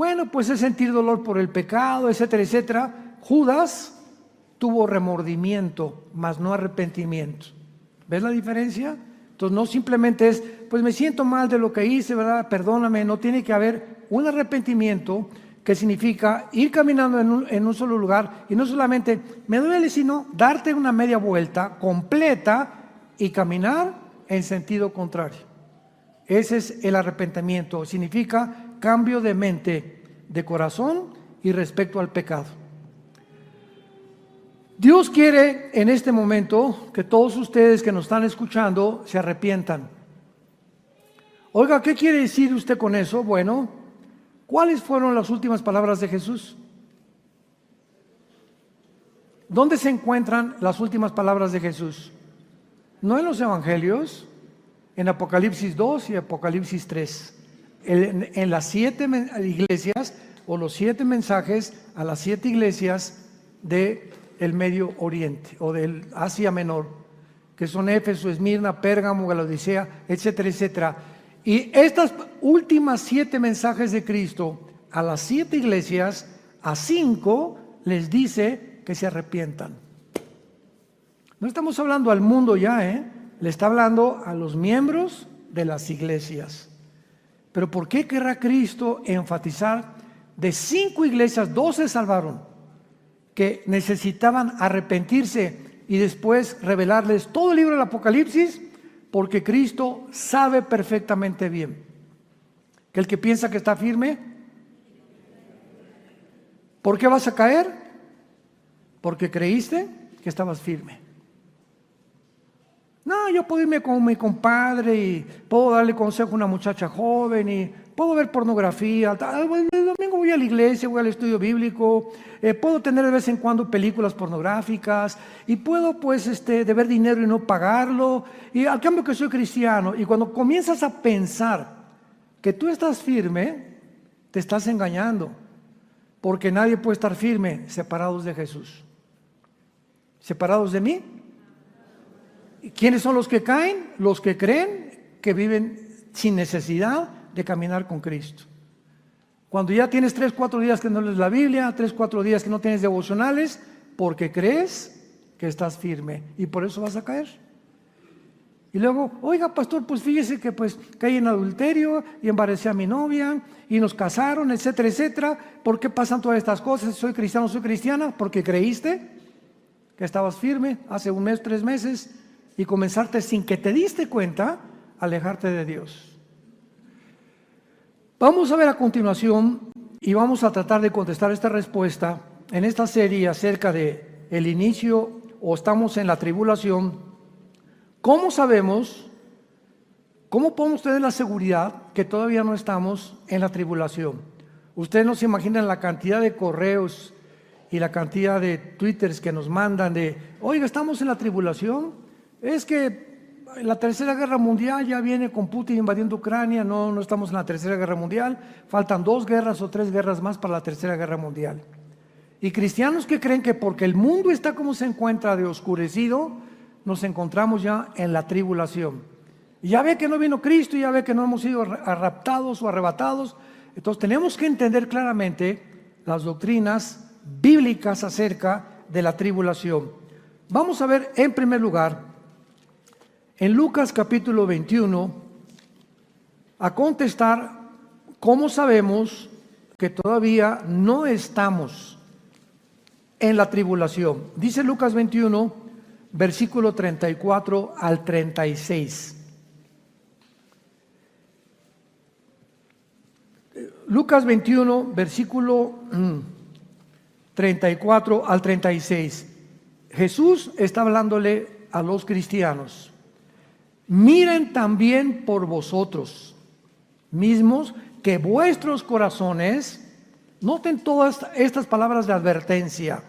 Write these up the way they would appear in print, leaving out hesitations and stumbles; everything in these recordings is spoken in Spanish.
Bueno, pues es sentir dolor por el pecado, etcétera, etcétera. Judas tuvo remordimiento, mas no arrepentimiento. ¿Ves la diferencia? Entonces no simplemente es, pues me siento mal de lo que hice, ¿verdad? Perdóname. No, tiene que haber un arrepentimiento que significa ir caminando en un solo lugar y no solamente me duele, sino darte una media vuelta completa y caminar en sentido contrario. Ese es el arrepentimiento. Significa cambio de mente, de corazón y respecto al pecado. Dios quiere en este momento que todos ustedes que nos están escuchando se arrepientan. Oiga, ¿qué quiere decir usted con eso? Bueno, ¿cuáles fueron las últimas palabras de Jesús? ¿Dónde se encuentran las últimas palabras de Jesús? No en los evangelios, en Apocalipsis 2 y Apocalipsis 3. En las 7 iglesias o los 7 mensajes a las 7 iglesias del Medio Oriente o del Asia Menor, que son Éfeso, Esmirna, Pérgamo, Laodicea, etcétera, etcétera. Y estas últimas 7 mensajes de Cristo a las 7 iglesias, a 5 les dice que se arrepientan. No estamos hablando al mundo ya, le está hablando a los miembros de las iglesias. Pero ¿por qué querrá Cristo enfatizar? De 5 iglesias, 2 se salvaron, que necesitaban arrepentirse y después revelarles todo el libro del Apocalipsis, porque Cristo sabe perfectamente bien que el que piensa que está firme, ¿por qué vas a caer? Porque creíste que estabas firme. No, yo puedo irme con mi compadre y puedo darle consejo a una muchacha joven y puedo ver pornografía. El domingo voy a la iglesia, voy al estudio bíblico, puedo tener de vez en cuando películas pornográficas y puedo pues deber dinero y no pagarlo. Y al cambio que soy cristiano. Y cuando comienzas a pensar que tú estás firme, te estás engañando. Porque nadie puede estar firme separados de Jesús. ¿Separados de mí? ¿Quiénes son los que caen? Los que creen que viven sin necesidad de caminar con Cristo. Cuando ya tienes 3, 4 días que no lees la Biblia, 3, 4 días que no tienes devocionales, porque crees que estás firme y por eso vas a caer. Y luego, oiga pastor, pues fíjese que pues caí en adulterio y embaracé a mi novia y nos casaron, etcétera, etcétera. ¿Por qué pasan todas estas cosas? ¿Soy cristiano, soy cristiana? Porque creíste que estabas firme hace 1 mes, 3 meses y comenzarte sin que te diste cuenta a alejarte de Dios. Vamos a ver a continuación y vamos a tratar de contestar esta respuesta en esta serie acerca de el inicio o estamos en la tribulación. ¿Cómo sabemos, cómo podemos tener la seguridad que todavía no estamos en la tribulación? Ustedes no se imaginan la cantidad de correos y la cantidad de twitters que nos mandan de, oiga, estamos en la tribulación. Es que la tercera guerra mundial ya viene con Putin invadiendo Ucrania. No estamos en la tercera guerra mundial. Faltan 2 guerras o 3 guerras más para la tercera guerra mundial. Y cristianos que creen que porque el mundo está como se encuentra de oscurecido, nos encontramos ya en la tribulación. Y ya ve que no vino Cristo, ya ve que no hemos sido raptados o arrebatados. Entonces tenemos que entender claramente las doctrinas bíblicas acerca de la tribulación. Vamos a ver en primer lugar en Lucas capítulo 21 a contestar cómo sabemos que todavía no estamos en la tribulación. Dice Lucas 21, versículo 34 al 36. Lucas 21, versículo 34 al 36. Jesús está hablándole a los cristianos. Miren también por vosotros mismos que vuestros corazones, noten todas estas palabras de advertencia,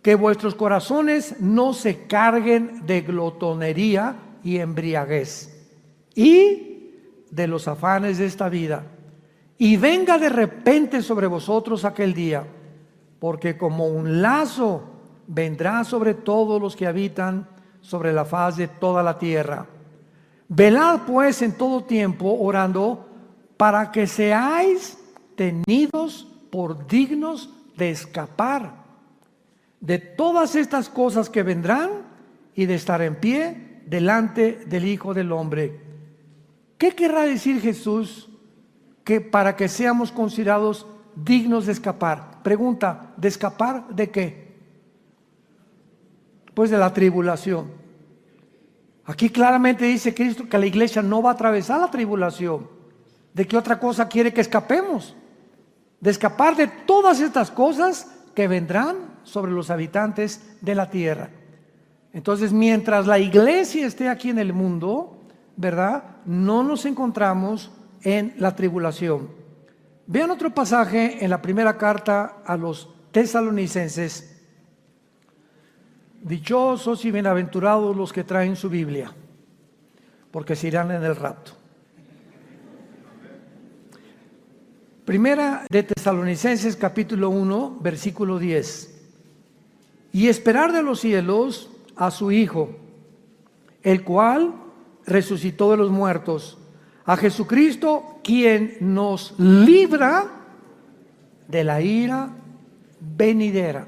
que vuestros corazones no se carguen de glotonería y embriaguez y de los afanes de esta vida, y venga de repente sobre vosotros aquel día, porque como un lazo vendrá sobre todos los que habitan sobre la faz de toda la tierra. Velad pues en todo tiempo orando para que seáis tenidos por dignos de escapar de todas estas cosas que vendrán y de estar en pie delante del Hijo del Hombre. ¿Qué querrá decir Jesús que para que seamos considerados dignos de escapar? Pregunta, ¿de escapar de qué? Pues de la tribulación. Aquí claramente dice Cristo que la iglesia no va a atravesar la tribulación. ¿De qué otra cosa quiere que escapemos? De escapar de todas estas cosas que vendrán sobre los habitantes de la tierra. Entonces, mientras la iglesia esté aquí en el mundo, ¿verdad?, no nos encontramos en la tribulación. Vean otro pasaje en la primera carta a los tesalonicenses. Dichosos y bienaventurados los que traen su Biblia, porque se irán en el rapto. Primera de Tesalonicenses capítulo 1, versículo 10. Y esperar de los cielos a su Hijo, el cual resucitó de los muertos, a Jesucristo, quien nos libra de la ira venidera.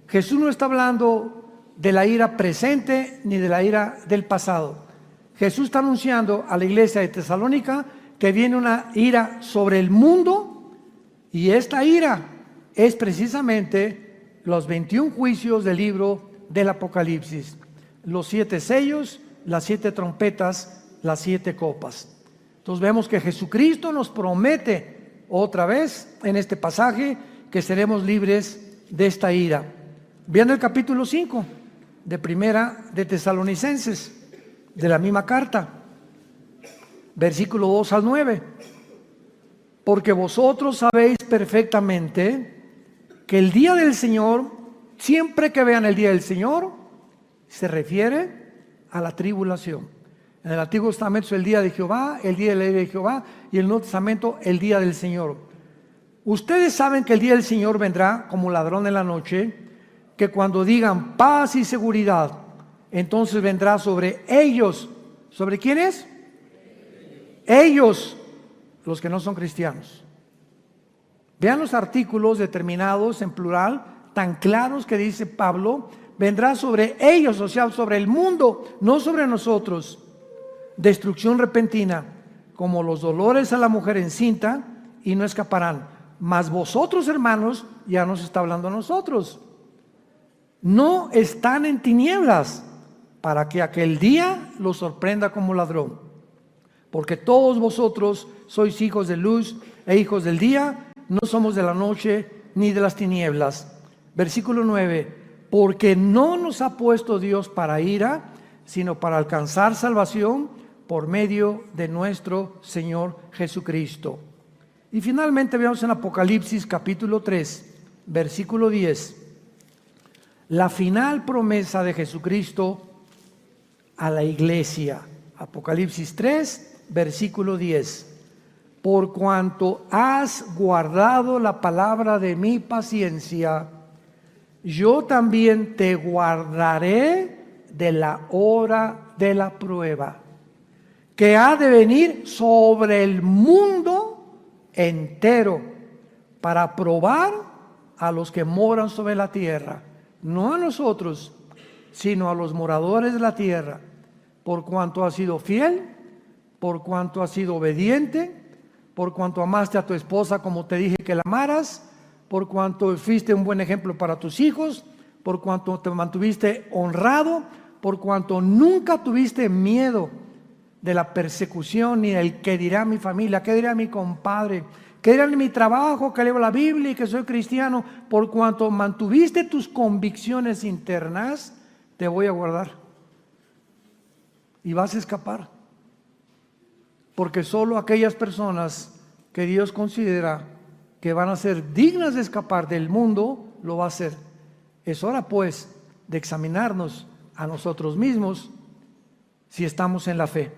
Jesús no está hablando de la ira presente ni de la ira del pasado. Jesús está anunciando a la iglesia de Tesalónica que viene una ira sobre el mundo, y esta ira es precisamente los 21 juicios del libro del Apocalipsis, los 7 sellos, las 7 trompetas, las 7 copas. Entonces vemos que Jesucristo nos promete otra vez en este pasaje que seremos libres de esta ira. Vean el capítulo 5 de Primera de Tesalonicenses, de la misma carta, versículo 2 al 9. Porque vosotros sabéis perfectamente que el día del Señor, siempre que vean el día del Señor, se refiere a la tribulación. En el Antiguo Testamento es el día de Jehová, el día de la ira de Jehová, y en el Nuevo Testamento el día del Señor. Ustedes saben que el día del Señor vendrá como ladrón en la noche, que cuando digan paz y seguridad, entonces vendrá sobre ellos. ¿Sobre quiénes? Ellos, los que no son cristianos. Vean los artículos determinados en plural, tan claros que dice Pablo, vendrá sobre ellos, o sea, sobre el mundo, no sobre nosotros. Destrucción repentina, como los dolores a la mujer encinta, y no escaparán. Mas vosotros, hermanos, ya nos está hablando a nosotros, no están en tinieblas, para que aquel día los sorprenda como ladrón. Porque todos vosotros sois hijos de luz e hijos del día, no somos de la noche ni de las tinieblas. Versículo 9, porque no nos ha puesto Dios para ira, sino para alcanzar salvación por medio de nuestro Señor Jesucristo. Y finalmente veamos en Apocalipsis capítulo 3, versículo 10, la final promesa de Jesucristo a la iglesia. Apocalipsis 3, versículo 10. Por cuanto has guardado la palabra de mi paciencia, yo también te guardaré de la hora de la prueba, que ha de venir sobre el mundo entero, para probar a los que moran sobre la tierra, no a nosotros, sino a los moradores de la tierra, por cuanto has sido fiel, por cuanto has sido obediente, por cuanto amaste a tu esposa como te dije que la amaras, por cuanto fuiste un buen ejemplo para tus hijos, por cuanto te mantuviste honrado, por cuanto nunca tuviste miedo de la persecución ni del qué dirá mi familia, qué dirá mi compadre, qué dirá en mi trabajo, que leo la Biblia y que soy cristiano. Por cuanto mantuviste tus convicciones internas, te voy a guardar y vas a escapar. Porque solo aquellas personas que Dios considera que van a ser dignas de escapar del mundo, lo va a hacer. Es hora pues de examinarnos a nosotros mismos si estamos en la fe.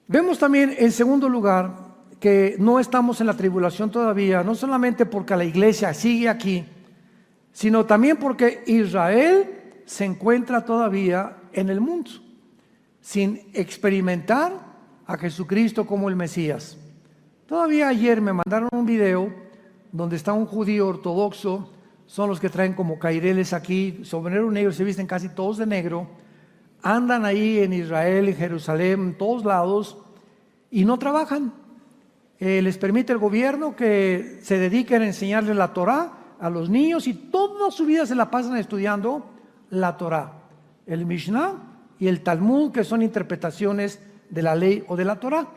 Vemos también en segundo lugar que no estamos en la tribulación todavía, no solamente porque la iglesia sigue aquí, sino también porque Israel se encuentra todavía en el mundo, sin experimentar a Jesucristo como el Mesías. Todavía ayer me mandaron un video donde está un judío ortodoxo, son los que traen como caireles aquí, sombrero negro, se visten casi todos de negro, andan ahí en Israel, en Jerusalén, en todos lados, y no trabajan. Les permite el gobierno que se dediquen a enseñarles la Torá a los niños y toda su vida se la pasan estudiando la Torá, el Mishnah y el Talmud, que son interpretaciones de la ley o de la Torá.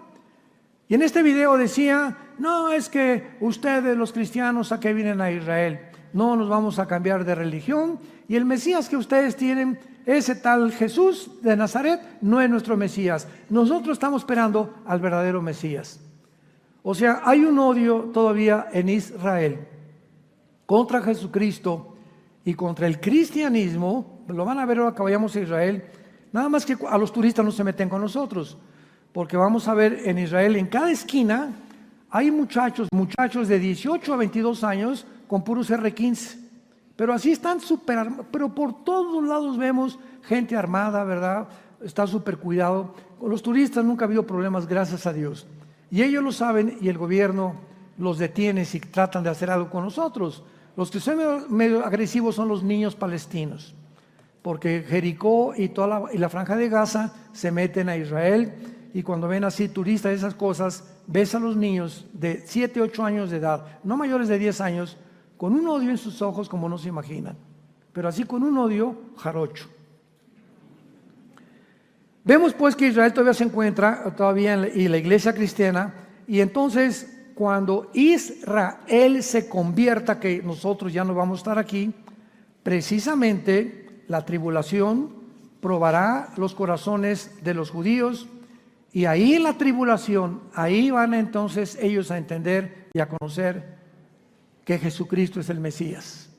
Y en este video decía, no, es que ustedes los cristianos a qué vienen a Israel, no nos vamos a cambiar de religión y el Mesías que ustedes tienen, ese tal Jesús de Nazaret, no es nuestro Mesías, nosotros estamos esperando al verdadero Mesías. O sea, hay un odio todavía en Israel contra Jesucristo y contra el cristianismo. Lo van a ver ahora que vayamos a Israel. Nada más que a los turistas no se meten con nosotros, porque vamos a ver en Israel, en cada esquina, hay muchachos de 18 a 22 años con puros R15. Pero así están súper armados, pero por todos lados vemos gente armada, ¿verdad? Está súper cuidado. Con los turistas nunca ha habido problemas, gracias a Dios. Y ellos lo saben y el gobierno los detiene si tratan de hacer algo con nosotros. Los que son medio agresivos son los niños palestinos, porque Jericó y la franja de Gaza se meten a Israel y cuando ven así turistas esas cosas, ves a los niños de 7, 8 años de edad, no mayores de 10 años, con un odio en sus ojos como no se imaginan, pero así con un odio jarocho. Vemos pues que Israel todavía se encuentra y la iglesia cristiana, y entonces cuando Israel se convierta, que nosotros ya no vamos a estar aquí, precisamente la tribulación probará los corazones de los judíos, y ahí en la tribulación, ahí van entonces ellos a entender y a conocer que Jesucristo es el Mesías.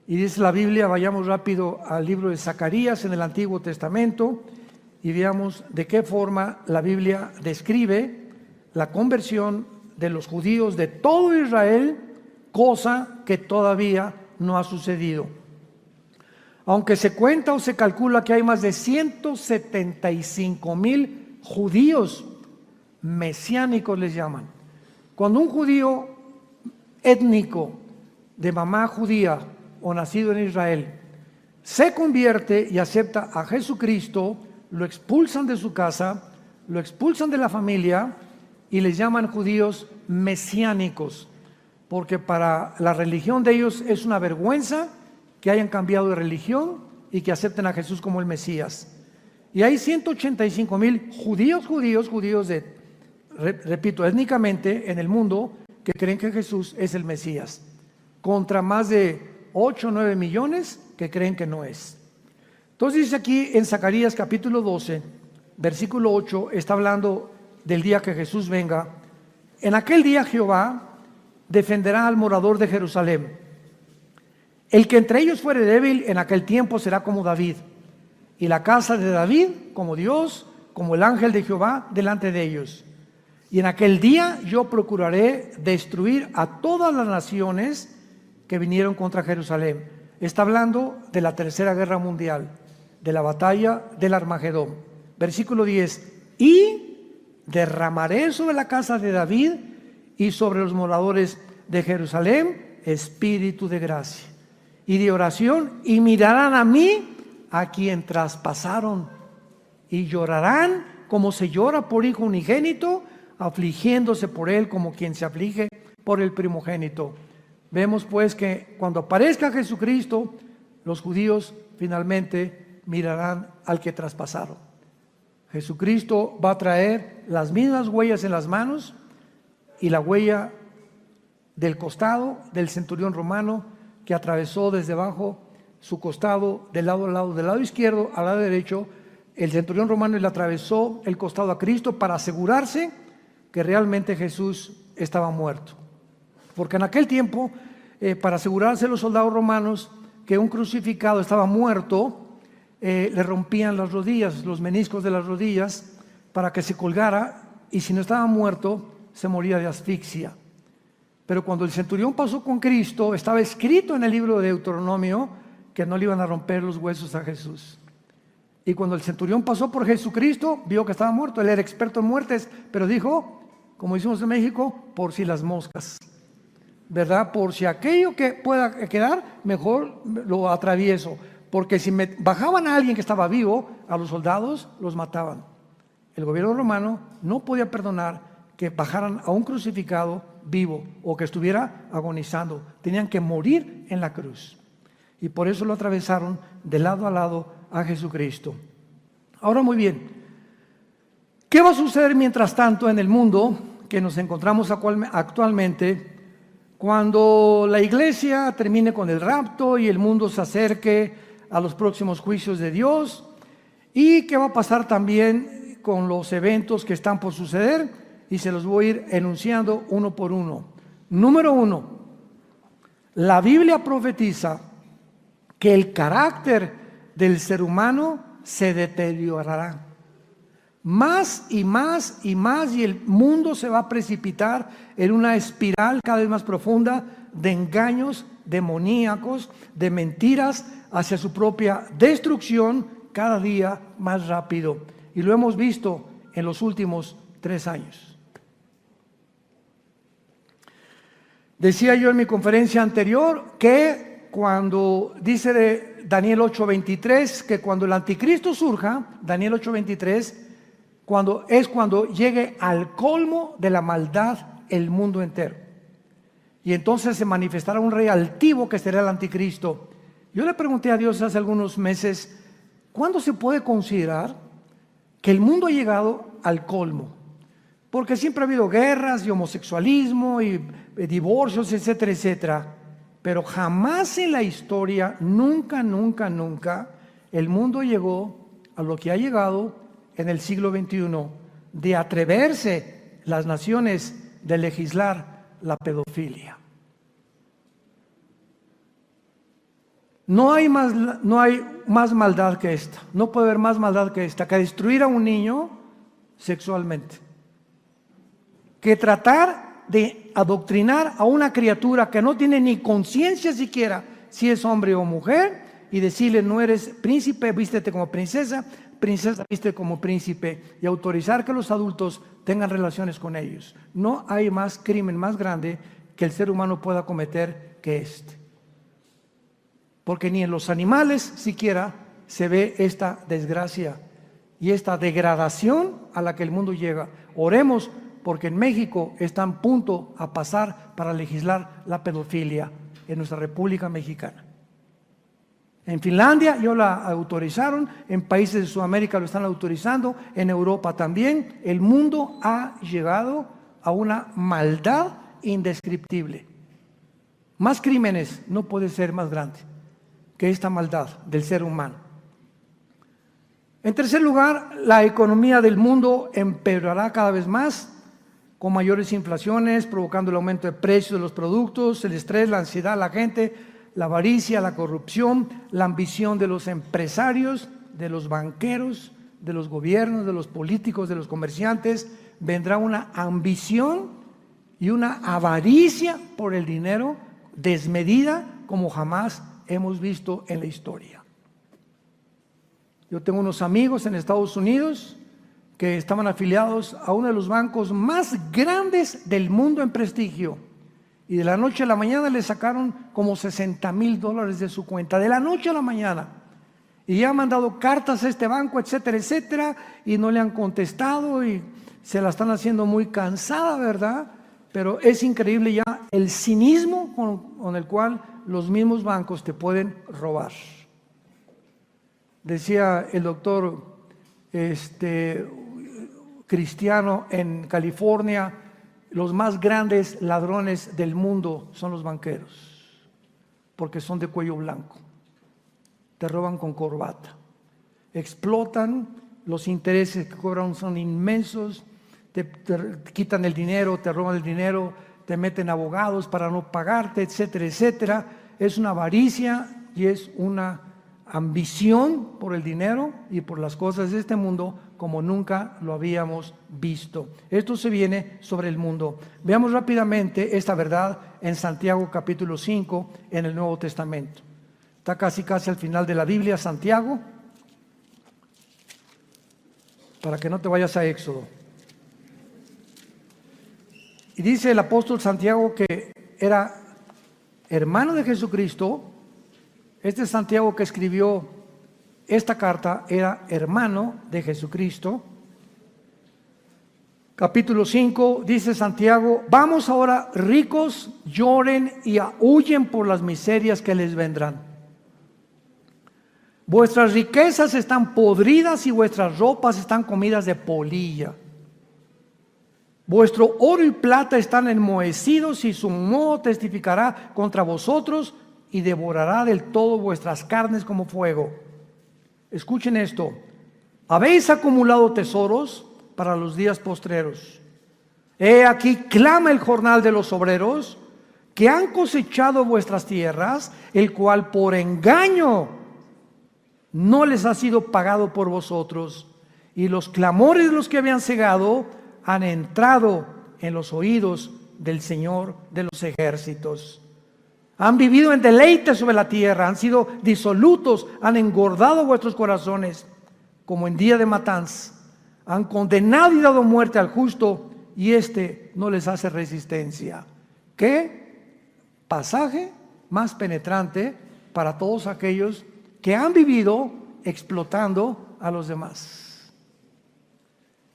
Y dice la Biblia, vayamos rápido al libro de Zacarías en el Antiguo Testamento, y veamos de qué forma la Biblia describe la conversión de los judíos de todo Israel, cosa que todavía no ha sucedido. Aunque se cuenta o se calcula que hay más de 175,000 judíos mesiánicos les llaman. Cuando un judío étnico de mamá judía o nacido en Israel se convierte y acepta a Jesucristo, lo expulsan de su casa, lo expulsan de la familia y les llaman judíos mesiánicos, porque para la religión de ellos es una vergüenza que hayan cambiado de religión y que acepten a Jesús como el Mesías. Y hay 185,000 judíos repito, étnicamente en el mundo que creen que Jesús es el Mesías, contra más de 8 o 9 millones que creen que no es. Entonces dice aquí en Zacarías capítulo 12, versículo 8, está hablando del día que Jesús venga. En aquel día Jehová defenderá al morador de Jerusalén. El que entre ellos fuere débil en aquel tiempo será como David, y la casa de David como Dios, como el ángel de Jehová delante de ellos. Y en aquel día yo procuraré destruir a todas las naciones que vinieron contra Jerusalén. Está hablando de la tercera guerra mundial, de la batalla del Armagedón. Versículo 10. Y derramaré sobre la casa de David y sobre los moradores de Jerusalén espíritu de gracia y de oración, y mirarán a mí, a quien traspasaron, y llorarán como se llora por hijo unigénito, afligiéndose por él como quien se aflige por el primogénito. Vemos pues que cuando aparezca Jesucristo, los judíos finalmente mirarán al que traspasaron. Jesucristo va a traer las mismas huellas en las manos y la huella del costado del centurión romano que atravesó desde abajo su costado del lado izquierdo al lado derecho. El centurión romano le atravesó el costado a Cristo para asegurarse que realmente Jesús estaba muerto. Porque en aquel tiempo, para asegurarse los soldados romanos que un crucificado estaba muerto, le rompían las rodillas, los meniscos de las rodillas, para que se colgara, y si no estaba muerto, se moría de asfixia. Pero cuando el centurión pasó con Cristo, estaba escrito en el libro de Deuteronomio que no le iban a romper los huesos a Jesús. Y cuando el centurión pasó por Jesucristo, vio que estaba muerto. Él era experto en muertes, pero dijo, como decimos en México, por si las moscas, ¿verdad? Por si aquello que pueda quedar, mejor lo atravieso, porque si bajaban a alguien que estaba vivo, a los soldados los mataban. El gobierno romano no podía perdonar que bajaran a un crucificado vivo o que estuviera agonizando. Tenían que morir en la cruz. Y por eso lo atravesaron de lado a lado a Jesucristo. Ahora muy bien, ¿qué va a suceder mientras tanto en el mundo que nos encontramos actualmente cuando la iglesia termine con el rapto y el mundo se acerque a los próximos juicios de Dios? ¿Y qué va a pasar también con los eventos que están por suceder? Y se los voy a ir enunciando uno por uno. Número 1, la Biblia profetiza que el carácter del ser humano se deteriorará. Más y más y más, y el mundo se va a precipitar en una espiral cada vez más profunda de engaños demoníacos, de mentiras hacia su propia destrucción, cada día más rápido. Y lo hemos visto en los últimos 3 años. Decía yo en mi conferencia anterior que cuando dice de Daniel 8:23, que cuando el anticristo surja, Daniel 8:23, cuando llegue al colmo de la maldad el mundo entero. Y entonces se manifestará un rey altivo que será el anticristo. Yo le pregunté a Dios hace algunos meses, ¿cuándo se puede considerar que el mundo ha llegado al colmo? Porque siempre ha habido guerras y homosexualismo y divorcios, etcétera, etcétera. Pero jamás en la historia, nunca, el mundo llegó a lo que ha llegado en el siglo XXI, de atreverse las naciones de legislar la pedofilia. No hay más maldad que esta. No puede haber más maldad que esta, que destruir a un niño sexualmente, que tratar de adoctrinar a una criatura que no tiene ni conciencia siquiera si es hombre o mujer, y decirle: no eres príncipe, vístete como princesa, princesa, vístete como príncipe, y autorizar que los adultos tengan relaciones con ellos. No hay más crimen más grande que el ser humano pueda cometer que este. Porque ni en los animales siquiera se ve esta desgracia y esta degradación a la que el mundo llega. Oremos, porque en México está a punto a pasar para legislar la pedofilia en nuestra República Mexicana. En Finlandia ya la autorizaron, en países de Sudamérica lo están autorizando, en Europa también. El mundo ha llegado a una maldad indescriptible. Más crímenes no puede ser más grande que esta maldad del ser humano. En tercer lugar, la economía del mundo empeorará cada vez más, con mayores inflaciones, provocando el aumento de precios de los productos, el estrés, la ansiedad de la gente, la avaricia, la corrupción, la ambición de los empresarios, de los banqueros, de los gobiernos, de los políticos, de los comerciantes. Vendrá una ambición y una avaricia por el dinero desmedida como jamás hemos visto en la historia. Yo tengo unos amigos en Estados Unidos que estaban afiliados a uno de los bancos más grandes del mundo en prestigio, y de la noche a la mañana le sacaron como $60,000 de su cuenta, de la noche a la mañana, y ya han mandado cartas a este banco, etcétera, etcétera, y no le han contestado y se la están haciendo muy cansada, ¿verdad? Pero es increíble ya el cinismo con el cual los mismos bancos te pueden robar. Decía el doctor cristiano en California: los más grandes ladrones del mundo son los banqueros, porque son de cuello blanco, te roban con corbata, explotan, los intereses que cobran son inmensos, te quitan el dinero, te roban el dinero, te meten abogados para no pagarte, etcétera, etcétera. Es una avaricia y es una ambición por el dinero y por las cosas de este mundo como nunca lo habíamos visto. Esto se viene sobre el mundo. Veamos rápidamente esta verdad en Santiago capítulo 5 en el Nuevo Testamento. Está casi al final de la Biblia, Santiago, para que no te vayas a Éxodo. Y dice el apóstol Santiago que era hermano de Jesucristo. Este Santiago que escribió esta carta era hermano de Jesucristo. Capítulo 5 dice Santiago: vamos ahora, ricos, lloren y huyen por las miserias que les vendrán. Vuestras riquezas están podridas y vuestras ropas están comidas de polilla. Vuestro oro y plata están enmohecidos y su moho testificará contra vosotros y devorará del todo vuestras carnes como fuego. Escuchen esto: habéis acumulado tesoros para los días postreros. He aquí clama el jornal de los obreros que han cosechado vuestras tierras, el cual por engaño no les ha sido pagado por vosotros, y los clamores de los que habían cegado han entrado en los oídos del Señor de los ejércitos. Han vivido en deleite sobre la tierra, han sido disolutos, han engordado vuestros corazones como en día de matanza. Han condenado y dado muerte al justo, y éste no les hace resistencia. ¿Qué pasaje más penetrante para todos aquellos que han vivido explotando a los demás?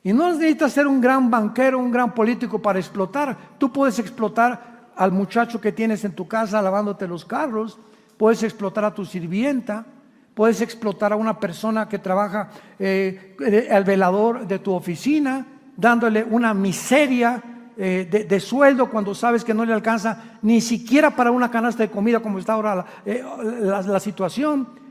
Y no necesitas ser un gran banquero, un gran político para explotar. Tú puedes explotar al muchacho que tienes en tu casa lavándote los carros, puedes explotar a tu sirvienta, puedes explotar a una persona que trabaja al velador de tu oficina, dándole una miseria de sueldo cuando sabes que no le alcanza ni siquiera para una canasta de comida, como está ahora la situación.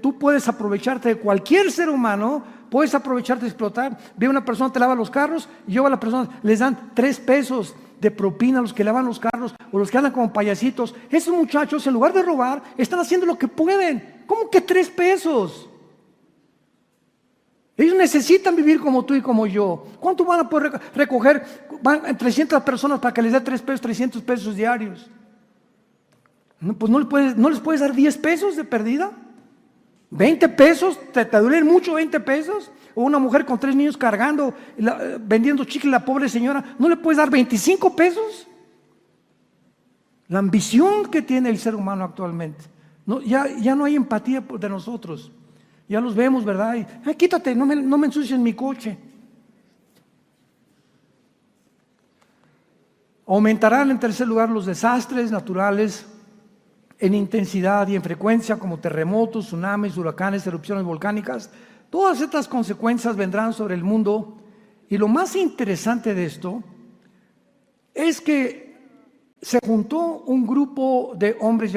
Tú puedes aprovecharte de cualquier ser humano, puedes aprovecharte de explotar. Ve, una persona te lava los carros y yo a la persona les dan 3 pesos de propina a los que lavan los carros o los que andan como payasitos. Esos muchachos, en lugar de robar, están haciendo lo que pueden. ¿Cómo que 3 pesos? Ellos necesitan vivir como tú y como yo. ¿Cuánto van a poder recoger? Van 300 personas para que les dé 3 pesos, 300 pesos diarios. No, pues no les puedes dar 10 pesos de perdida. 20 pesos, ¿te duelen mucho 20 pesos? O una mujer con 3 niños cargando, vendiendo chicle, la pobre señora, ¿no le puedes dar 25 pesos? La ambición que tiene el ser humano actualmente. No, ya no hay empatía de nosotros. Ya los vemos, ¿verdad? Y, quítate, no me ensucies mi coche. Aumentarán en tercer lugar los desastres naturales en intensidad y en frecuencia, como terremotos, tsunamis, huracanes, erupciones volcánicas. Todas estas consecuencias vendrán sobre el mundo. Y lo más interesante de esto es que se juntó un grupo de hombres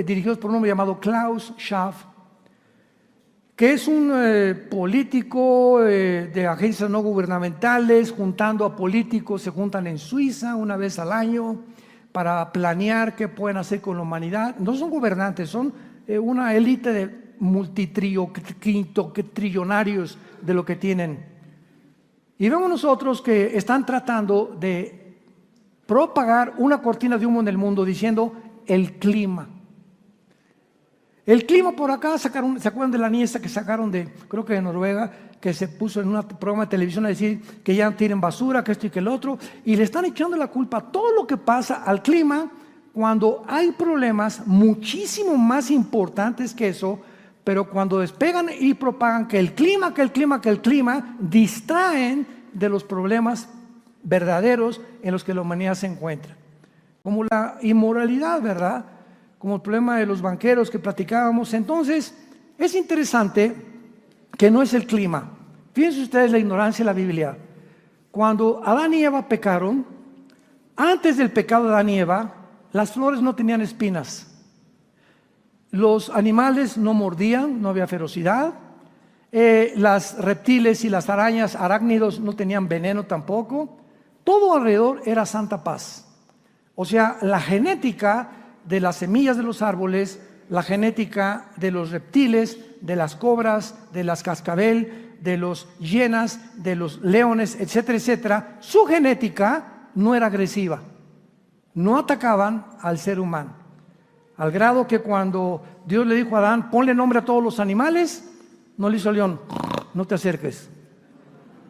dirigidos por un hombre llamado Klaus Schwab, que es un político de agencias no gubernamentales, juntando a políticos. Se juntan en Suiza una vez al año para planear qué pueden hacer con la humanidad. No son gobernantes, son una élite de multitrillonarios de lo que tienen. Y vemos nosotros que están tratando de propagar una cortina de humo en el mundo diciendo el clima. El clima por acá, ¿se acuerdan de la niña que sacaron creo que de Noruega, que se puso en un programa de televisión a decir que ya tienen basura, que esto y que el otro, y le están echando la culpa a todo lo que pasa al clima, cuando hay problemas muchísimo más importantes que eso, pero cuando despegan y propagan que el clima, distraen de los problemas verdaderos en los que la humanidad se encuentra. Como la inmoralidad, ¿verdad? Como el problema de los banqueros que platicábamos. Entonces, es interesante que no es el clima. Fíjense ustedes la ignorancia de la Biblia. Cuando Adán y Eva pecaron, antes del pecado de Adán y Eva, las flores no tenían espinas. Los animales no mordían, no había ferocidad. Las reptiles y las arañas, arácnidos, no tenían veneno tampoco. Todo alrededor era santa paz. O sea, la genética de las semillas de los árboles, la genética de los reptiles, de las cobras, de las cascabel, de los hienas, de los leones, etcétera, etcétera, su genética no era agresiva. No atacaban al ser humano. Al grado que cuando Dios le dijo a Adán, ponle nombre a todos los animales, no le hizo el león, no te acerques,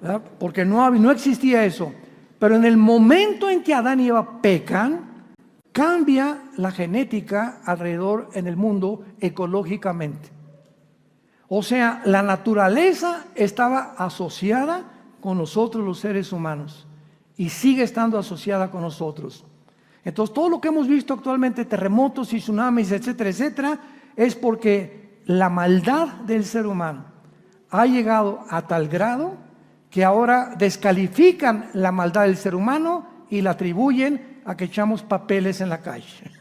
¿verdad? Porque no existía eso. Pero en el momento en que Adán y Eva pecan, cambia la genética alrededor en el mundo ecológicamente. O sea, la naturaleza estaba asociada con nosotros los seres humanos y sigue estando asociada con nosotros. Entonces, todo lo que hemos visto actualmente, terremotos y tsunamis, etcétera, etcétera, es porque la maldad del ser humano ha llegado a tal grado que ahora descalifican la maldad del ser humano y la atribuyen a que echamos papeles en la calle,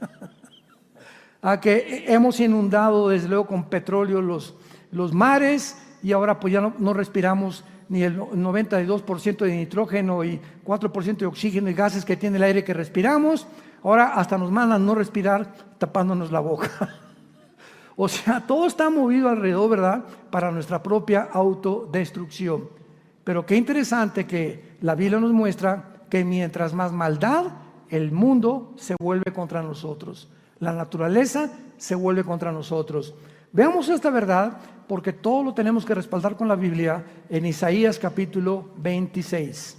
a que hemos inundado desde luego con petróleo los mares y ahora pues ya no respiramos ni el 92% de nitrógeno y 4% de oxígeno y gases que tiene el aire que respiramos. Ahora hasta nos mandan no respirar tapándonos la boca. O sea, todo está movido alrededor, ¿verdad?, para nuestra propia autodestrucción. Pero qué interesante que la Biblia nos muestra que mientras más maldad, el mundo se vuelve contra nosotros. La naturaleza se vuelve contra nosotros. Veamos esta verdad porque todo lo tenemos que respaldar con la Biblia en Isaías capítulo 26.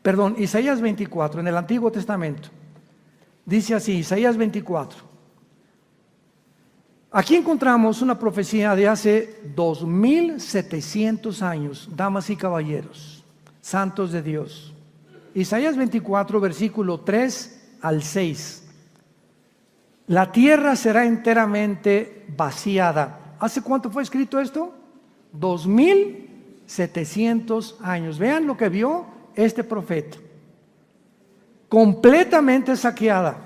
Perdón, Isaías 24, en el Antiguo Testamento. Dice así, Isaías 24. Aquí encontramos una profecía de hace 2700 años, damas y caballeros, santos de Dios. Isaías 24, versículo 3 al 6. La tierra será enteramente vaciada. ¿Hace cuánto fue escrito esto? 2700 años. Vean lo que vio este profeta. Completamente saqueada,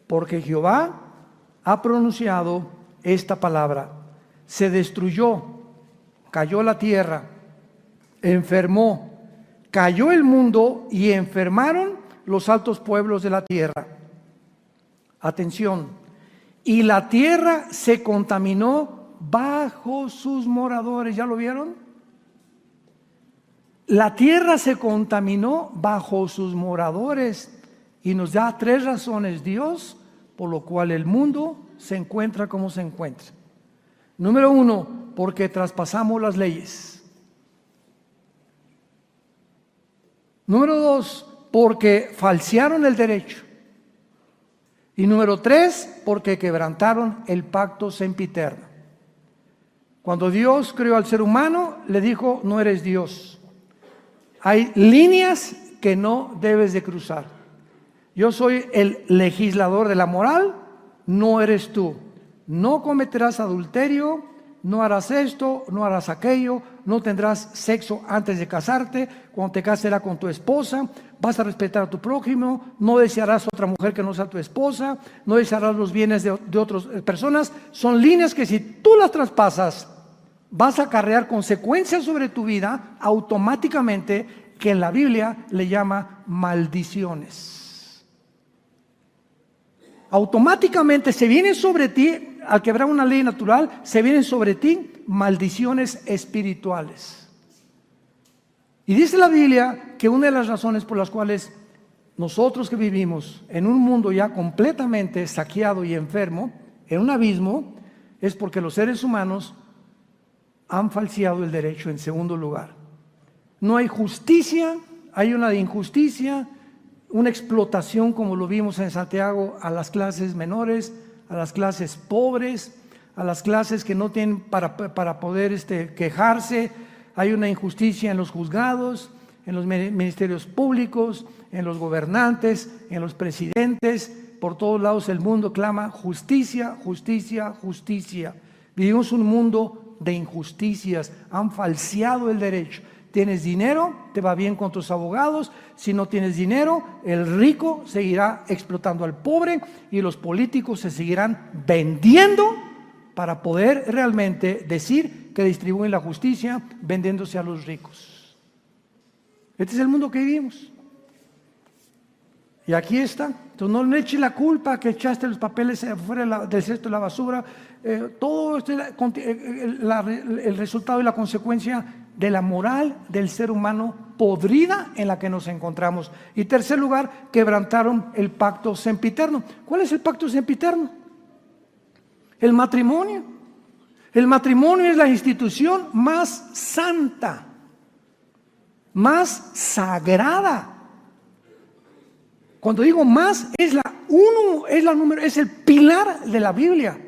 porque Jehová ha pronunciado esta palabra. Se destruyó, cayó la tierra, enfermó, cayó el mundo y enfermaron los altos pueblos de la tierra. Atención, y la tierra se contaminó bajo sus moradores. ¿Ya lo vieron? La tierra se contaminó bajo sus moradores y nos da 3 razones Dios por lo cual el mundo se encuentra como se encuentra. Número 1, porque traspasamos las leyes. Número 2, porque falsearon el derecho. Y número 3, porque quebrantaron el pacto sempiterno. Cuando Dios creó al ser humano, le dijo, no eres Dios. Hay líneas que no debes de cruzar. Yo soy el legislador de la moral, no eres tú. No cometerás adulterio, no harás esto, no harás aquello, no tendrás sexo antes de casarte, cuando te cases será con tu esposa, vas a respetar a tu prójimo, no desearás otra mujer que no sea tu esposa, no desearás los bienes de otras personas. Son líneas que si tú las traspasas, vas a acarrear consecuencias sobre tu vida automáticamente, que en la Biblia le llama maldiciones. Automáticamente se viene sobre ti, al quebrar una ley natural, se vienen sobre ti maldiciones espirituales. Y dice la Biblia que una de las razones por las cuales nosotros que vivimos en un mundo ya completamente saqueado y enfermo, en un abismo, es porque los seres humanos han falseado el derecho en segundo lugar. No hay justicia, hay una injusticia, una explotación como lo vimos en Santiago a las clases menores, a las clases pobres, a las clases que no tienen para poder quejarse. Hay una injusticia en los juzgados, en los ministerios públicos, en los gobernantes, en los presidentes. Por todos lados el mundo clama justicia, justicia, justicia. Vivimos un mundo de injusticias, han falseado el derecho. Tienes dinero, te va bien con tus abogados. Si no tienes dinero, el rico seguirá explotando al pobre y los políticos se seguirán vendiendo para poder realmente decir que distribuyen la justicia vendiéndose a los ricos. Este es el mundo que vivimos. Y aquí está. Entonces no le eches la culpa que echaste los papeles fuera del cesto de la basura. Todo esto es el resultado y la consecuencia de la moral del ser humano podrida en la que nos encontramos. Y tercer lugar, quebrantaron el pacto sempiterno. ¿Cuál es el pacto sempiterno? El matrimonio. El matrimonio es la institución más santa, más sagrada. Cuando digo más, es el pilar de la Biblia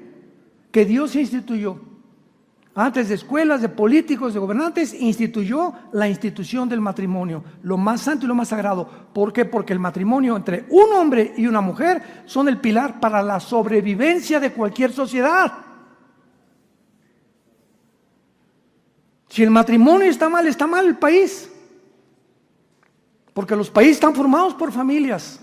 que Dios instituyó. Antes de escuelas, de políticos, de gobernantes, instituyó la institución del matrimonio, lo más santo y lo más sagrado. ¿Por qué? Porque el matrimonio entre un hombre y una mujer son el pilar para la sobrevivencia de cualquier sociedad. Si el matrimonio está mal el país. Porque los países están formados por familias.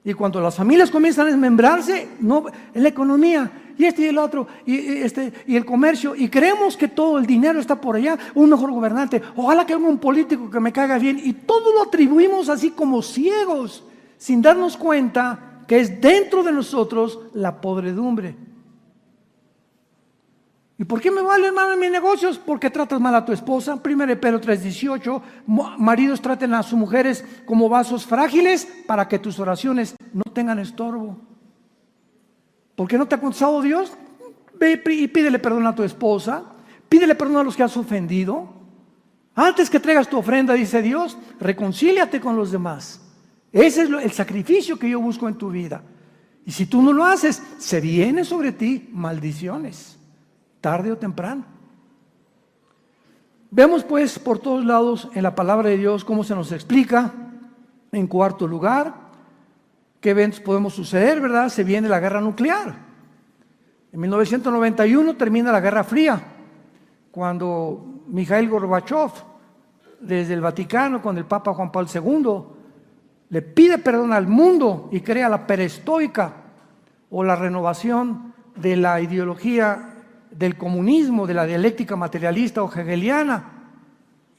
Y cuando las familias comienzan a desmembrarse, no, en la economía, y el otro, y el comercio, y creemos que todo el dinero está por allá, un mejor gobernante, ojalá que haya un político que me caiga bien, y todo lo atribuimos así como ciegos, sin darnos cuenta que es dentro de nosotros la podredumbre. ¿Y por qué me vale mal en mis negocios? Porque tratas mal a tu esposa. 1 Pedro 3:18, maridos traten a sus mujeres como vasos frágiles para que tus oraciones no tengan estorbo. ¿Por qué no te ha contestado Dios? Ve y pídele perdón a tu esposa, pídele perdón a los que has ofendido. Antes que traigas tu ofrenda, dice Dios, reconcíliate con los demás. Ese es el sacrificio que yo busco en tu vida. Y si tú no lo haces, se viene sobre ti maldiciones, tarde o temprano. Vemos pues por todos lados en la palabra de Dios cómo se nos explica. En cuarto lugar, ¿qué eventos podemos suceder, verdad? Se viene la guerra nuclear. En 1991 termina la Guerra Fría, cuando Mikhail Gorbachev, desde el Vaticano, con el Papa Juan Pablo II, le pide perdón al mundo y crea la perestroika, o la renovación de la ideología del comunismo, de la dialéctica materialista o hegeliana.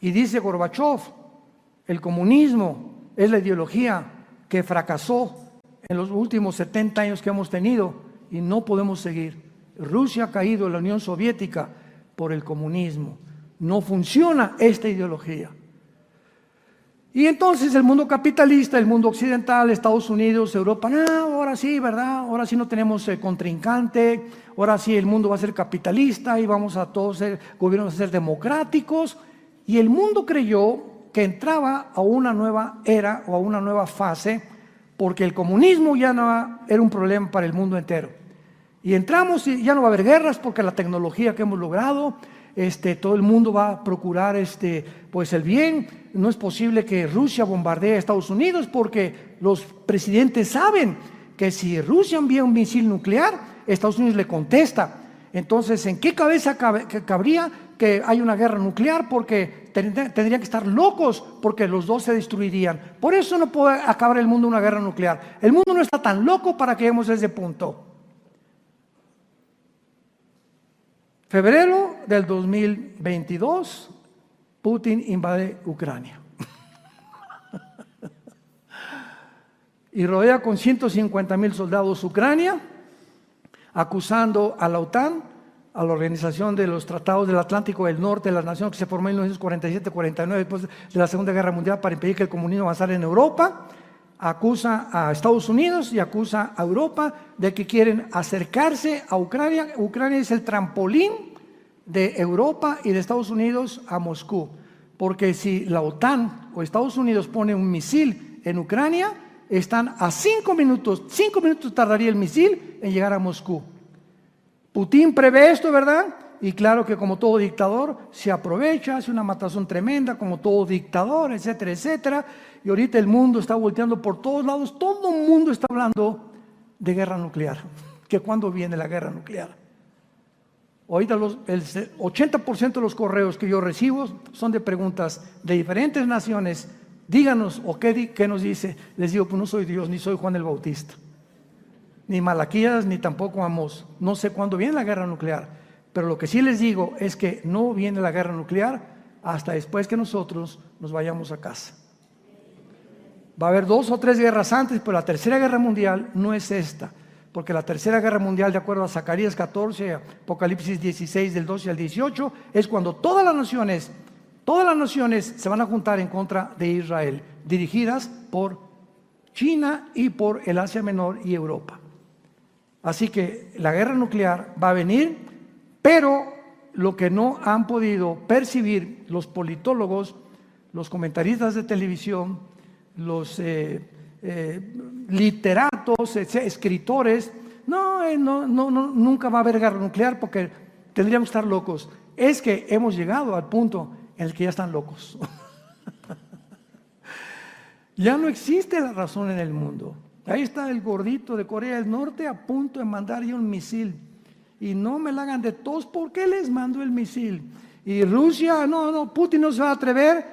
Y dice Gorbachev, el comunismo es la ideología que fracasó en los últimos 70 años que hemos tenido y no podemos seguir. Rusia ha caído en la Unión Soviética por el comunismo. No funciona esta ideología. Y entonces el mundo capitalista, el mundo occidental, Estados Unidos, Europa, no, ahora sí, ¿verdad? Ahora sí no tenemos contrincante, ahora sí el mundo va a ser capitalista y vamos a todos ser gobiernos a ser democráticos. Y el mundo creyó que entraba a una nueva era o a una nueva fase, porque el comunismo ya no era un problema para el mundo entero. Y entramos y ya no va a haber guerras porque la tecnología que hemos logrado, todo el mundo va a procurar pues el bien. No es posible que Rusia bombardee a Estados Unidos porque los presidentes saben que si Rusia envía un misil nuclear, Estados Unidos le contesta. Entonces, ¿en qué cabeza cabría que hay una guerra nuclear? Porque tendrían que estar locos, porque los dos se destruirían. Por eso no puede acabar el mundo una guerra nuclear. El mundo no está tan loco para que lleguemos a ese punto. Febrero del 2022, Putin invade Ucrania. Y rodea con 150,000 soldados Ucrania, acusando a la OTAN, a la Organización de los Tratados del Atlántico del Norte, la nación que se formó en 1947-49, después de la Segunda Guerra Mundial, para impedir que el comunismo avanzara en Europa. Acusa a Estados Unidos y acusa a Europa de que quieren acercarse a Ucrania. Ucrania es el trampolín de Europa y de Estados Unidos a Moscú, porque si la OTAN o Estados Unidos pone un misil en Ucrania, están a 5 minutos tardaría el misil en llegar a Moscú. Putin prevé esto, ¿verdad? Y claro que como todo dictador se aprovecha, hace una matazón tremenda, como todo dictador, etcétera, etcétera. Y ahorita el mundo está volteando por todos lados, todo el mundo está hablando de guerra nuclear. ¿Que cuándo viene la guerra nuclear? Ahorita el 80% de los correos que yo recibo son de preguntas de diferentes naciones. Díganos, o qué nos dice. Les digo, pues no soy Dios, ni soy Juan el Bautista, ni Malaquías, ni tampoco Amós. No sé cuándo viene la guerra nuclear, pero lo que sí les digo es que no viene la guerra nuclear hasta después que nosotros nos vayamos a casa. Va a haber 2 o 3 guerras antes, pero la tercera guerra mundial no es esta, porque la tercera guerra mundial, de acuerdo a Zacarías 14, Apocalipsis 16, del 12 al 18, es cuando todas las naciones se van a juntar en contra de Israel, dirigidas por China y por el Asia Menor y Europa. Así que la guerra nuclear va a venir, pero lo que no han podido percibir los politólogos, los comentaristas de televisión, los literatos, escritores, nunca va a haber guerra nuclear porque tendríamos que estar locos. Es que hemos llegado al punto en el que ya están locos. Ya no existe la razón en el mundo. Ahí está el gordito de Corea del Norte a punto de mandar ya un misil. Y no me la hagan de tos, ¿por qué les mandó el misil? Y Rusia, Putin no se va a atrever,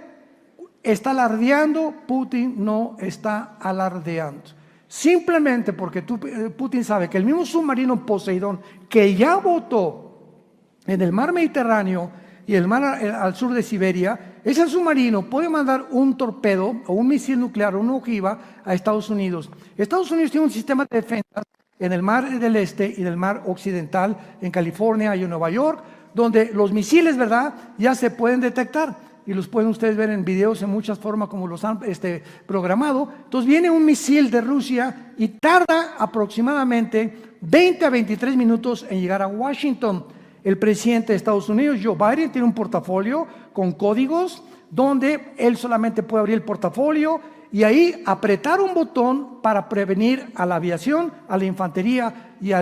está alardeando, Putin no está alardeando. Simplemente porque Putin sabe que el mismo submarino Poseidón, que ya botó en el mar Mediterráneo y el mar al sur de Siberia, ese submarino puede mandar un torpedo o un misil nuclear o una ojiva a Estados Unidos. Estados Unidos tiene un sistema de defensa en el mar del este y del mar occidental, en California y en Nueva York, donde los misiles, ¿verdad?, ya se pueden detectar y los pueden ustedes ver en videos en muchas formas como los han programado. Entonces viene un misil de Rusia y tarda aproximadamente 20 a 23 minutos en llegar a Washington. El presidente de Estados Unidos, Joe Biden, tiene un portafolio con códigos donde él solamente puede abrir el portafolio y ahí apretar un botón para prevenir a la aviación, a la infantería y a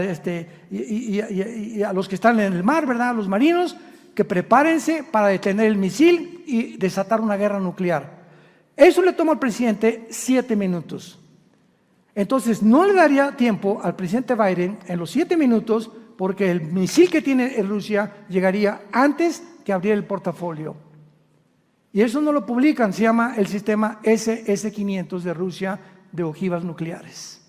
los que están en el mar, ¿verdad?, a los marinos, que prepárense para detener el misil y desatar una guerra nuclear. Eso le toma al presidente 7 minutos. Entonces no le daría tiempo al presidente Biden en los 7 minutos porque el misil que tiene Rusia llegaría antes que abrir el portafolio. Y eso no lo publican, se llama el sistema SS-500 de Rusia de ojivas nucleares.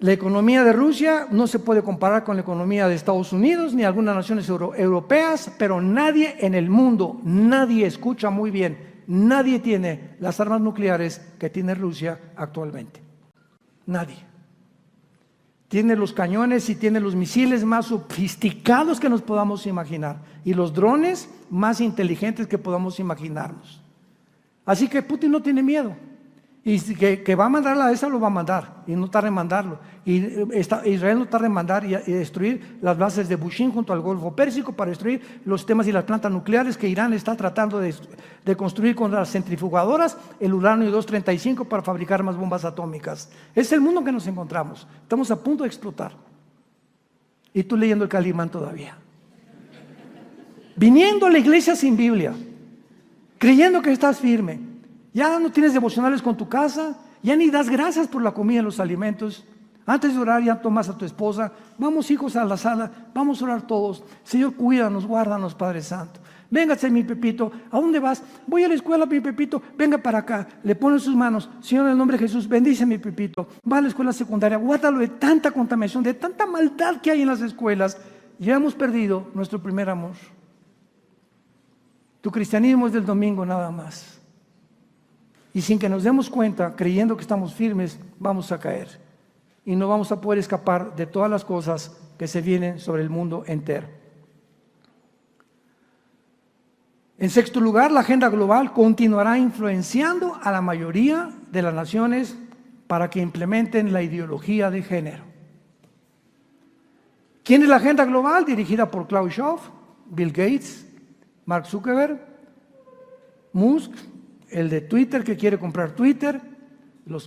La economía de Rusia no se puede comparar con la economía de Estados Unidos ni algunas naciones europeas, pero nadie en el mundo, nadie, escucha muy bien, nadie tiene las armas nucleares que tiene Rusia actualmente. Nadie. Tiene los cañones y tiene los misiles más sofisticados que nos podamos imaginar y los drones más inteligentes que podamos imaginarnos. Así que Putin no tiene miedo. Y que va a mandar a esa, lo va a mandar y no tarda en mandarlo. Y Israel no tarda en mandar y destruir las bases de Bushin junto al Golfo Pérsico para destruir los sistemas y las plantas nucleares que Irán está tratando de construir con las centrifugadoras, el uranio 235 para fabricar más bombas atómicas. Es el mundo en que nos encontramos. Estamos a punto de explotar. Y tú leyendo el Calimán todavía. Viniendo a la iglesia sin Biblia, creyendo que estás firme. Ya no tienes devocionales con tu casa, ya ni das gracias por la comida y los alimentos. Antes de orar ya tomas a tu esposa, vamos hijos a la sala, vamos a orar todos. Señor, cuídanos, guárdanos, Padre Santo. Véngase mi Pepito, ¿a dónde vas? Voy a la escuela, mi Pepito, venga para acá. Le ponen sus manos, Señor, en el nombre de Jesús, bendice mi Pepito. Va a la escuela secundaria, guárdalo de tanta contaminación, de tanta maldad que hay en las escuelas. Ya hemos perdido nuestro primer amor. Tu cristianismo es del domingo nada más. Y sin que nos demos cuenta, creyendo que estamos firmes, vamos a caer. Y no vamos a poder escapar de todas las cosas que se vienen sobre el mundo entero. En sexto lugar, la agenda global continuará influenciando a la mayoría de las naciones para que implementen la ideología de género. ¿Quién es la agenda global? Dirigida por Klaus Schwab, Bill Gates, Mark Zuckerberg, Musk, el de Twitter que quiere comprar Twitter, los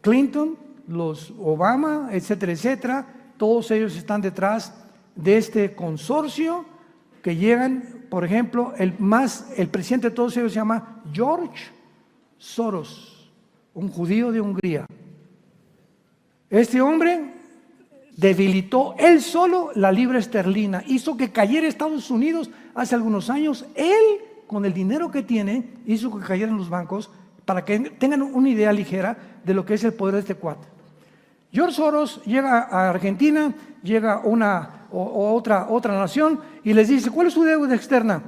Clinton, los Obama, etcétera, etcétera. Todos ellos están detrás de este consorcio que llegan, por ejemplo, el presidente de todos ellos se llama George Soros, un judío de Hungría. Este hombre debilitó él solo la libra esterlina, hizo que cayera Estados Unidos hace algunos años. Él, con el dinero que tiene, hizo que cayeran los bancos para que tengan una idea ligera de lo que es el poder de este cuate. George Soros llega a Argentina, llega a otra nación y les dice, ¿cuál es su deuda externa?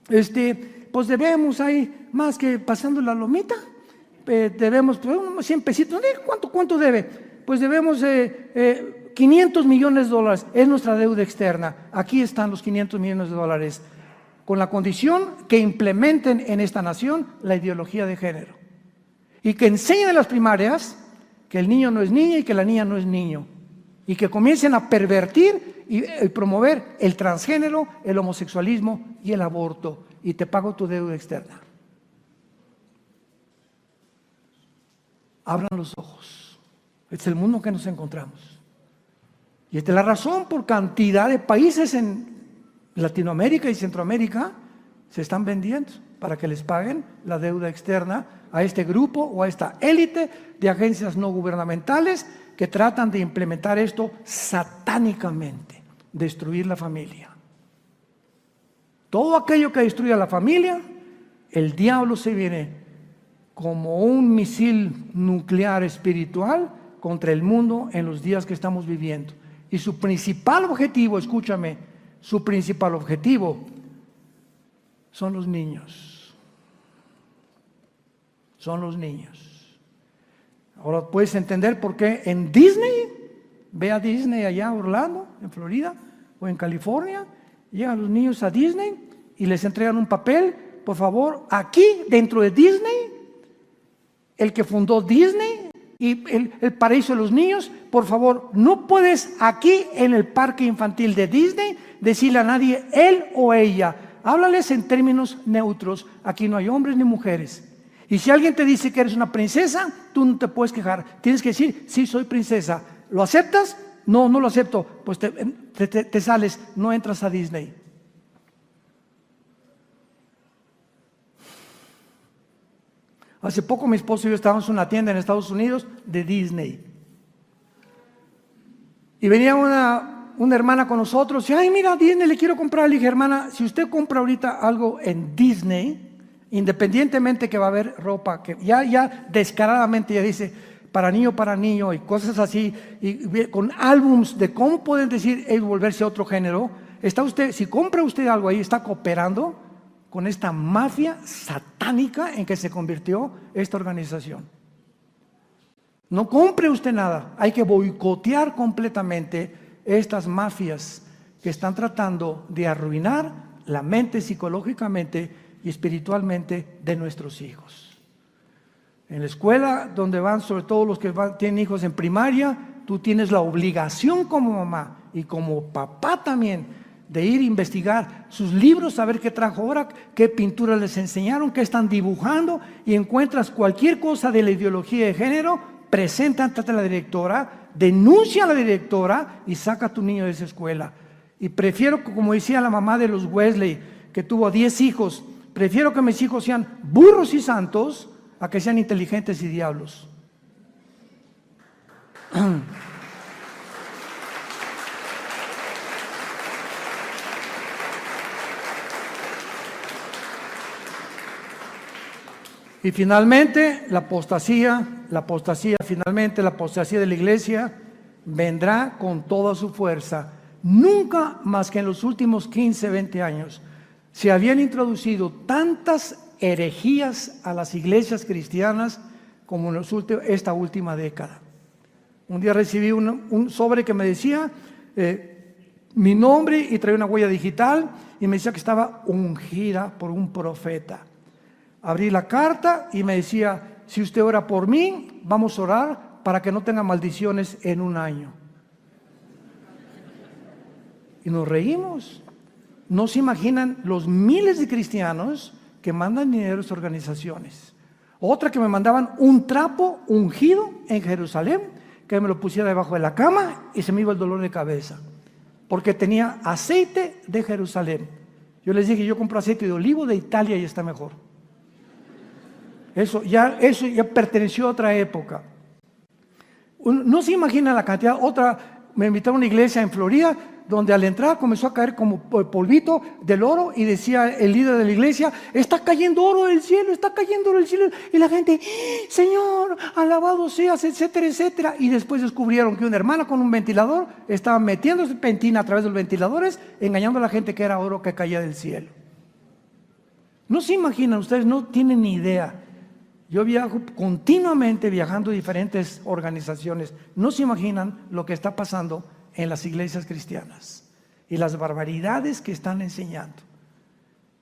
Pues debemos ahí, más que pasando la lomita, debemos unos 100 pesitos. ¿Cuánto debe? Pues debemos 500 millones de dólares, es nuestra deuda externa. Aquí están los 500 millones de dólares. Con la condición que implementen en esta nación la ideología de género y que enseñen en las primarias que el niño no es niña y que la niña no es niño y que comiencen a pervertir y promover el transgénero, el homosexualismo y el aborto, y te pago tu deuda externa. Abran los ojos. Este es el mundo que nos encontramos. Y esta es la razón por cantidad de países en Latinoamérica y Centroamérica se están vendiendo para que les paguen la deuda externa a este grupo o a esta élite de agencias no gubernamentales que tratan de implementar esto satánicamente, destruir la familia. Todo aquello que destruye a la familia, el diablo se viene como un misil nuclear espiritual contra el mundo en los días que estamos viviendo. Y su principal objetivo, escúchame, su principal objetivo son los niños. Son los niños. Ahora puedes entender por qué en Disney, ve a Disney allá en Orlando, en Florida, o en California, llegan los niños a Disney y les entregan un papel, por favor, aquí dentro de Disney, el que fundó Disney y el paraíso de los niños, por favor, no puedes aquí en el parque infantil de Disney decirle a nadie él o ella. Háblales en términos neutros. Aquí no hay hombres ni mujeres. Y si alguien te dice que eres una princesa, tú no te puedes quejar. Tienes que decir, sí, soy princesa. ¿Lo aceptas? No, no lo acepto. Pues te sales, no entras a Disney. Hace poco mi esposo y yo estábamos en una tienda en Estados Unidos de Disney. Y venía una hermana con nosotros y, ay, mira, Disney, le quiero comprar. Le dije, hermana, si usted compra ahorita algo en Disney, independientemente que va a haber ropa, que ya descaradamente ya dice para niño y cosas así, y con álbums de cómo pueden decir volverse a otro género, está usted, si compra usted algo ahí, está cooperando con esta mafia satánica en que se convirtió esta organización. No compre usted nada, hay que boicotear completamente estas mafias que están tratando de arruinar la mente psicológicamente y espiritualmente de nuestros hijos. En la escuela donde van, sobre todo los que tienen hijos en primaria, tú tienes la obligación como mamá y como papá también de ir a investigar sus libros, saber qué trajo ahora, qué pintura les enseñaron, qué están dibujando, y encuentras cualquier cosa de la ideología de género, presenta ante la directora, denuncia a la directora y saca a tu niño de esa escuela. Y prefiero, como decía la mamá de los Wesley, que tuvo 10 hijos, prefiero que mis hijos sean burros y santos a que sean inteligentes y diablos. Y finalmente la apostasía de la iglesia vendrá con toda su fuerza. Nunca más que en los últimos 15, 20 años se habían introducido tantas herejías a las iglesias cristianas como en esta última década. Un día recibí un sobre que me decía mi nombre y traía una huella digital y me decía que estaba ungida por un profeta. Abrí la carta y me decía, si usted ora por mí, vamos a orar para que no tenga maldiciones en un año. Y nos reímos. No se imaginan los miles de cristianos que mandan dinero a estas organizaciones. Otra que me mandaban un trapo ungido en Jerusalén, que me lo pusiera debajo de la cama y se me iba el dolor de cabeza, porque tenía aceite de Jerusalén. Yo les dije, yo compro aceite de olivo de Italia y está mejor. Eso ya perteneció a otra época. No se imagina la cantidad. Otra, me invitaron a una iglesia en Florida donde al entrar comenzó a caer como polvito del oro y decía el líder de la iglesia, está cayendo oro del cielo, está cayendo oro del cielo. Y la gente, Señor, alabado seas, etcétera, etcétera. Y después descubrieron que una hermana con un ventilador estaba metiéndose pentina a través de los ventiladores, engañando a la gente que era oro que caía del cielo. No se imaginan, ustedes no tienen ni idea. Yo viajo continuamente viajando a diferentes organizaciones. No se imaginan lo que está pasando en las iglesias cristianas y las barbaridades que están enseñando.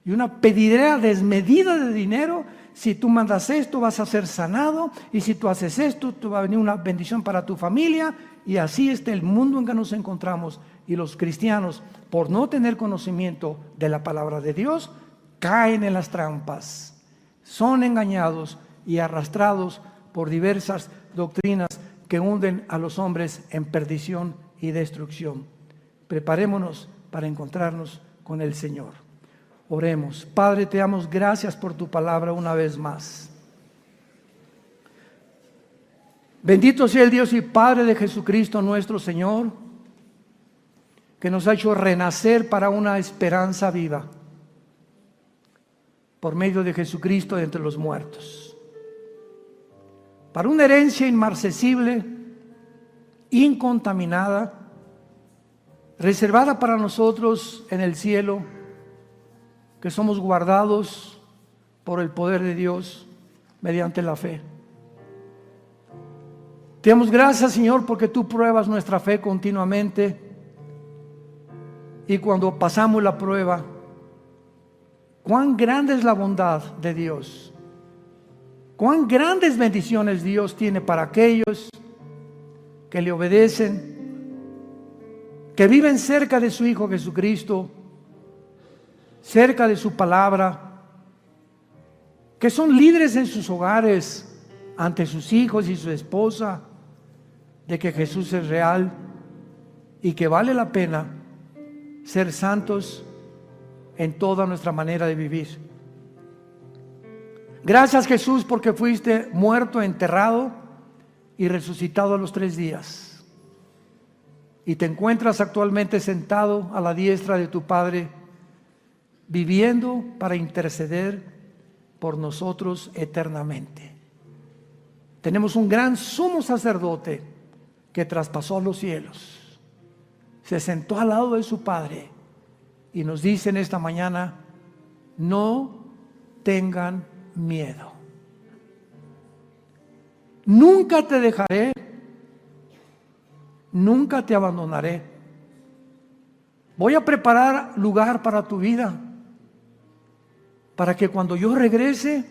Y una pedidera desmedida de dinero si tú mandas esto vas a ser sanado, y si tú haces esto, tú va a venir una bendición para tu familia. Y así está el mundo en que nos encontramos. Y los cristianos, por no tener conocimiento de la palabra de Dios, caen en las trampas, son engañados y arrastrados por diversas doctrinas que hunden a los hombres en perdición y destrucción. Preparémonos para encontrarnos con el Señor. Oremos. Padre, te damos gracias por tu palabra una vez más. Bendito sea el Dios y Padre de Jesucristo nuestro Señor, que nos ha hecho renacer para una esperanza viva por medio de Jesucristo de entre los muertos, para una herencia inmarcesible, incontaminada, reservada para nosotros en el cielo, que somos guardados por el poder de Dios mediante la fe. Te damos gracias, Señor, porque tú pruebas nuestra fe continuamente, y cuando pasamos la prueba, cuán grande es la bondad de Dios, cuán grandes bendiciones Dios tiene para aquellos que le obedecen, que viven cerca de su Hijo Jesucristo, cerca de su palabra, que son líderes en sus hogares, ante sus hijos y su esposa, de que Jesús es real y que vale la pena ser santos en toda nuestra manera de vivir. Gracias, Jesús, porque fuiste muerto, enterrado y resucitado a los 3 días. Y te encuentras actualmente sentado a la diestra de tu Padre, viviendo para interceder por nosotros eternamente. Tenemos un gran sumo sacerdote que traspasó los cielos, se sentó al lado de su Padre y nos dice en esta mañana: no tengan miedo, nunca te dejaré, nunca te abandonaré. Voy a preparar lugar para tu vida, para que cuando yo regrese,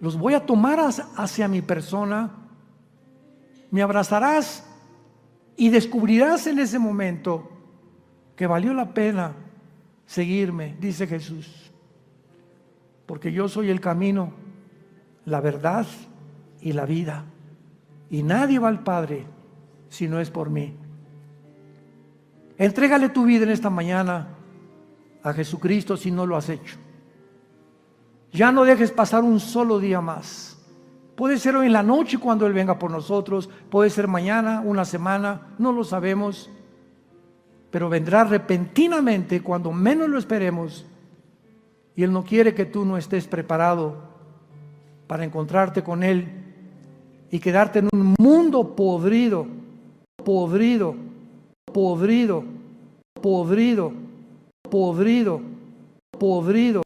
los voy a tomar hacia mi persona, me abrazarás y descubrirás en ese momento que valió la pena seguirme, dice Jesús, porque yo soy el camino, la verdad y la vida, y nadie va al Padre si no es por mí. Entrégale tu vida en esta mañana a Jesucristo si no lo has hecho. Ya no dejes pasar un solo día más. Puede ser hoy en la noche cuando Él venga por nosotros, puede ser mañana, una semana, no lo sabemos, pero vendrá repentinamente cuando menos lo esperemos, y Él no quiere que tú no estés preparado para encontrarte con Él y quedarte en un mundo podrido, podrido, podrido, podrido, podrido, podrido,